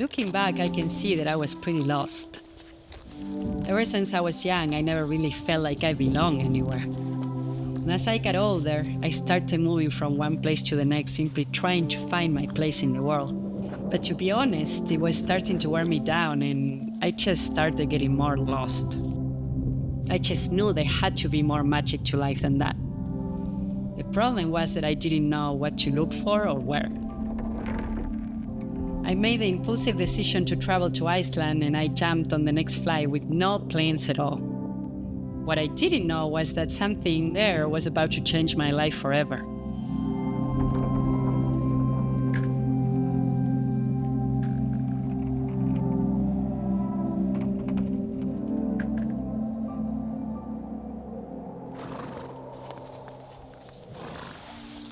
Looking back, I can see that I was pretty lost. Ever since I was young, I never really felt like I belonged anywhere. And as I got older, I started moving from one place to the next, simply trying to find my place in the world. But to be honest, it was starting to wear me down, and I just started getting more lost. I just knew there had to be more magic to life than that. The problem was that I didn't know what to look for or where. I made the impulsive decision to travel to Iceland, and I jumped on the next flight with no plans at all. What I didn't know was that something there was about to change my life forever.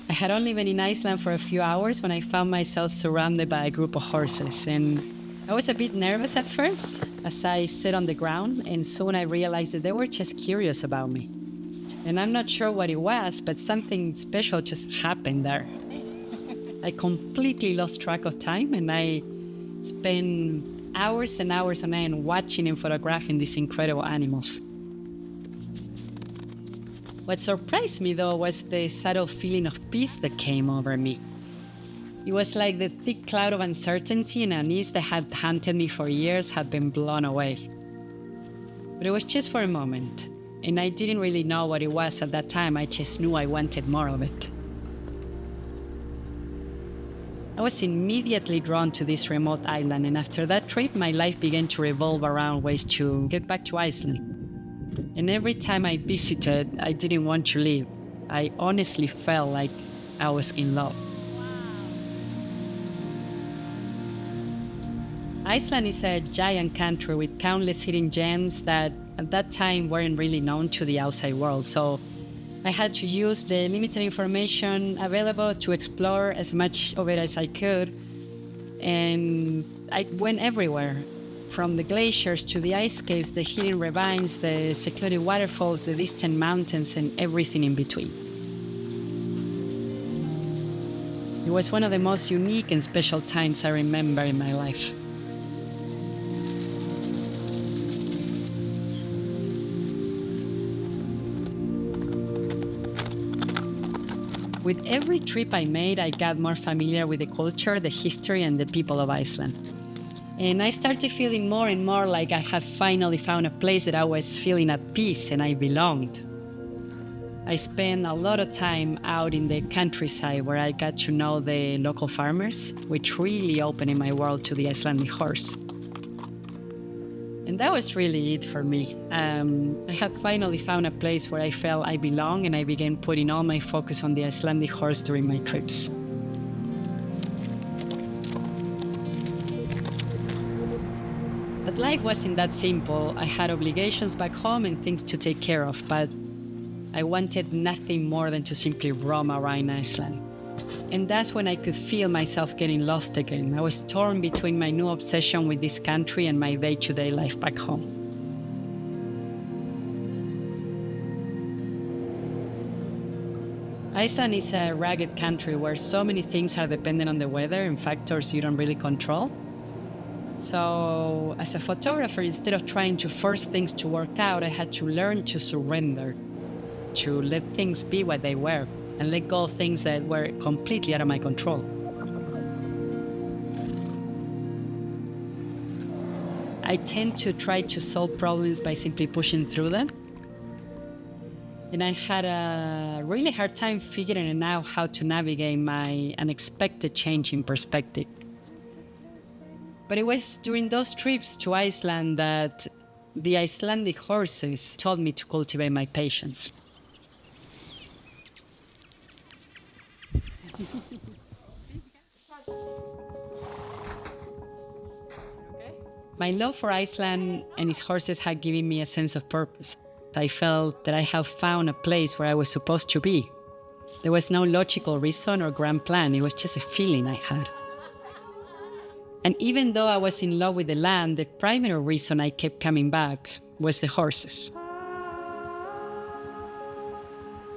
I had only been in Iceland for a few hours when I found myself surrounded by a group of horses, and I was a bit nervous at first as I sat on the ground, and soon I realized that they were just curious about me. And I'm not sure what it was, but something special just happened there. I completely lost track of time, and I spent hours and hours on end watching and photographing these incredible animals. What surprised me, though, was the subtle feeling of peace that came over me. It was like the thick cloud of uncertainty and unease that had haunted me for years had been blown away. But it was just for a moment, and I didn't really know what it was at that time. I just knew I wanted more of it. I was immediately drawn to this remote island, and after that trip, my life began to revolve around ways to get back to Iceland. And every time I visited, I didn't want to leave. I honestly felt like I was in love. Iceland is a giant country with countless hidden gems that at that time weren't really known to the outside world. So I had to use the limited information available to explore as much of it as I could. And I went everywhere. From the glaciers to the ice caves, the hidden ravines, the secluded waterfalls, the distant mountains, and everything in between. It was one of the most unique and special times I remember in my life. With every trip I made, I got more familiar with the culture, the history, and the people of Iceland. And I started feeling more and more like I had finally found a place that I was feeling at peace and I belonged. I spent a lot of time out in the countryside where I got to know the local farmers, which really opened my world to the Icelandic horse. And that was really it for me. I had finally found a place where I felt I belong, and I began putting all my focus on the Icelandic horse during my trips. But life wasn't that simple. I had obligations back home and things to take care of, but I wanted nothing more than to simply roam around Iceland. And that's when I could feel myself getting lost again. I was torn between my new obsession with this country and my day-to-day life back home. Iceland is a rugged country where so many things are dependent on the weather and factors you don't really control. So, as a photographer, instead of trying to force things to work out, I had to learn to surrender, to let things be what they were, and let go of things that were completely out of my control. I tend to try to solve problems by simply pushing through them. And I had a really hard time figuring out how to navigate my unexpected change in perspective. But it was during those trips to Iceland that the Icelandic horses taught me to cultivate my patience. My love for Iceland and its horses had given me a sense of purpose. I felt that I had found a place where I was supposed to be. There was no logical reason or grand plan, it was just a feeling I had. And even though I was in love with the land, the primary reason I kept coming back was the horses.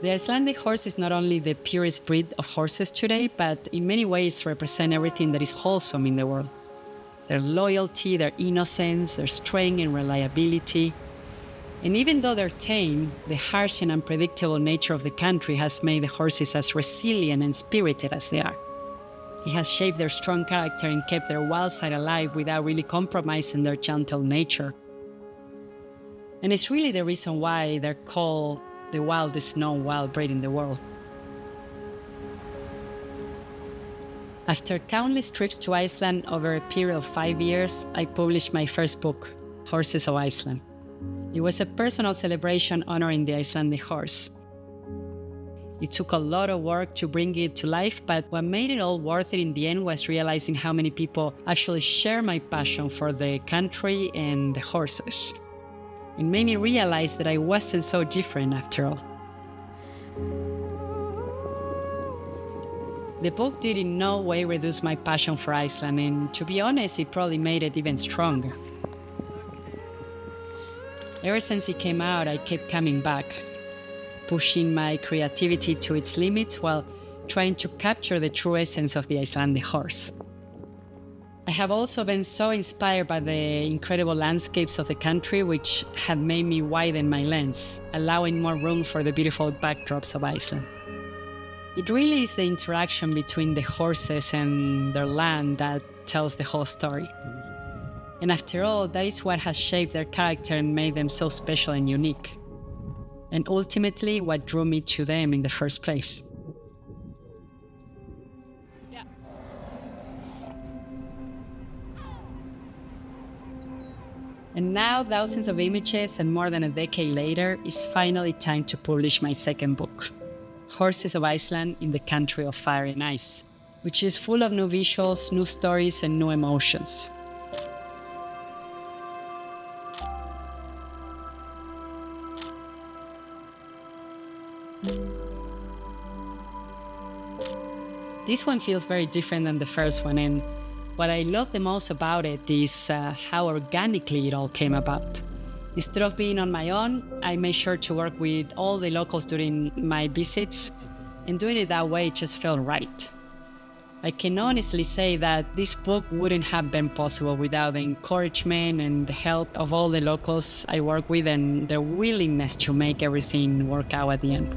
The Icelandic horse is not only the purest breed of horses today, but in many ways represent everything that is wholesome in the world. their loyalty, their innocence, their strength and reliability. And even though they're tame, the harsh and unpredictable nature of the country has made the horses as resilient and spirited as they are. It has shaped their strong character and kept their wild side alive without really compromising their gentle nature. And it's really the reason why they're called the wildest known wild breed in the world. After countless trips to Iceland over a period of 5 years, I published my first book, Horses of Iceland. It was a personal celebration honoring the Icelandic horse. It took a lot of work to bring it to life, but what made it all worth it in the end was realizing how many people actually share my passion for the country and the horses. It made me realize that I wasn't so different after all. The book did in no way reduce my passion for Iceland, and to be honest, it probably made it even stronger. Ever since it came out, I kept coming back, pushing my creativity to its limits while trying to capture the true essence of the Icelandic horse. I have also been so inspired by the incredible landscapes of the country, which have made me widen my lens, allowing more room for the beautiful backdrops of Iceland. It really is the interaction between the horses and their land that tells the whole story. And after all, that is what has shaped their character and made them so special and unique. And ultimately, what drew me to them in the first place. Yeah. And now, thousands of images and more than a decade later, it's finally time to publish my second book, Horses of Iceland in the Country of Fire and Ice, which is full of new visuals, new stories, and new emotions. This one feels very different than the first one, and what I love the most about it is how organically it all came about. Instead of being on my own, I made sure to work with all the locals during my visits, and doing it that way just felt right. I can honestly say that this book wouldn't have been possible without the encouragement and the help of all the locals I work with and their willingness to make everything work out at the end.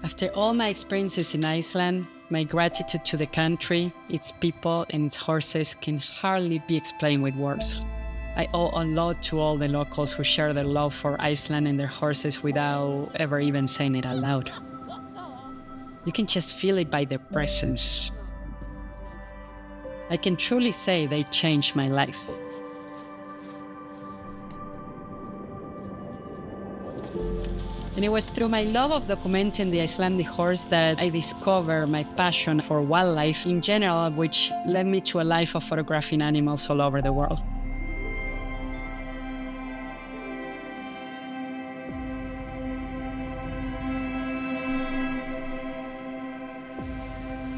After all my experiences in Iceland, my gratitude to the country, its people, and its horses can hardly be explained with words. I owe a lot to all the locals who share their love for Iceland and their horses without ever even saying it out loud. You can just feel it by their presence. I can truly say they changed my life. And it was through my love of documenting the Icelandic horse that I discovered my passion for wildlife in general, which led me to a life of photographing animals all over the world.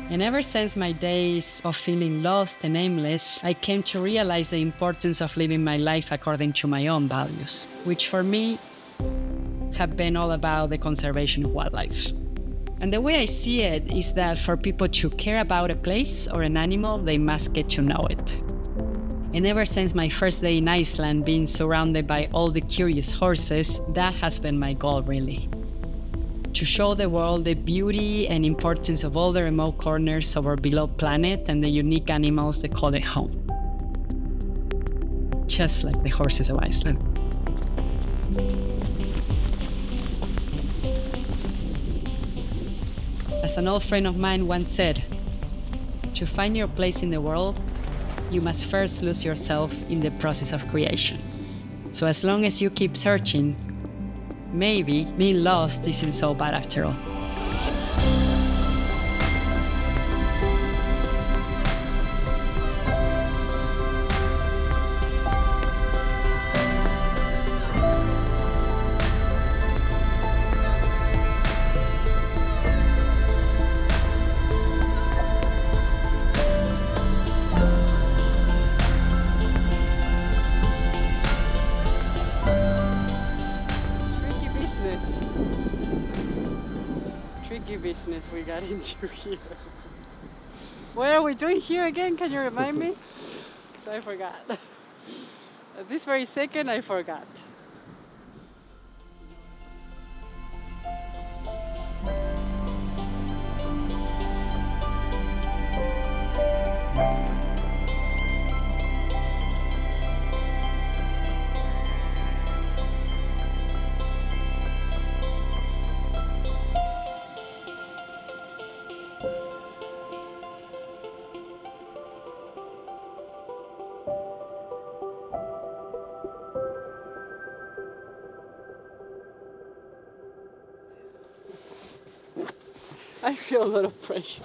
And ever since my days of feeling lost and aimless, I came to realize the importance of living my life according to my own values, which for me have been all about the conservation of wildlife. And the way I see it is that for people to care about a place or an animal, they must get to know it. And ever since my first day in Iceland, being surrounded by all the curious horses, that has been my goal, really. To show the world the beauty and importance of all the remote corners of our beloved planet and the unique animals that call it home. Just like the horses of Iceland. As an old friend of mine once said, to find your place in the world, you must first lose yourself in the process of creation. So as long as you keep searching, maybe being lost isn't so bad after all. Tricky business we got into here. What are we doing here again? Can you remind me? So I forgot. At this very second, I forgot. I feel a lot of pressure.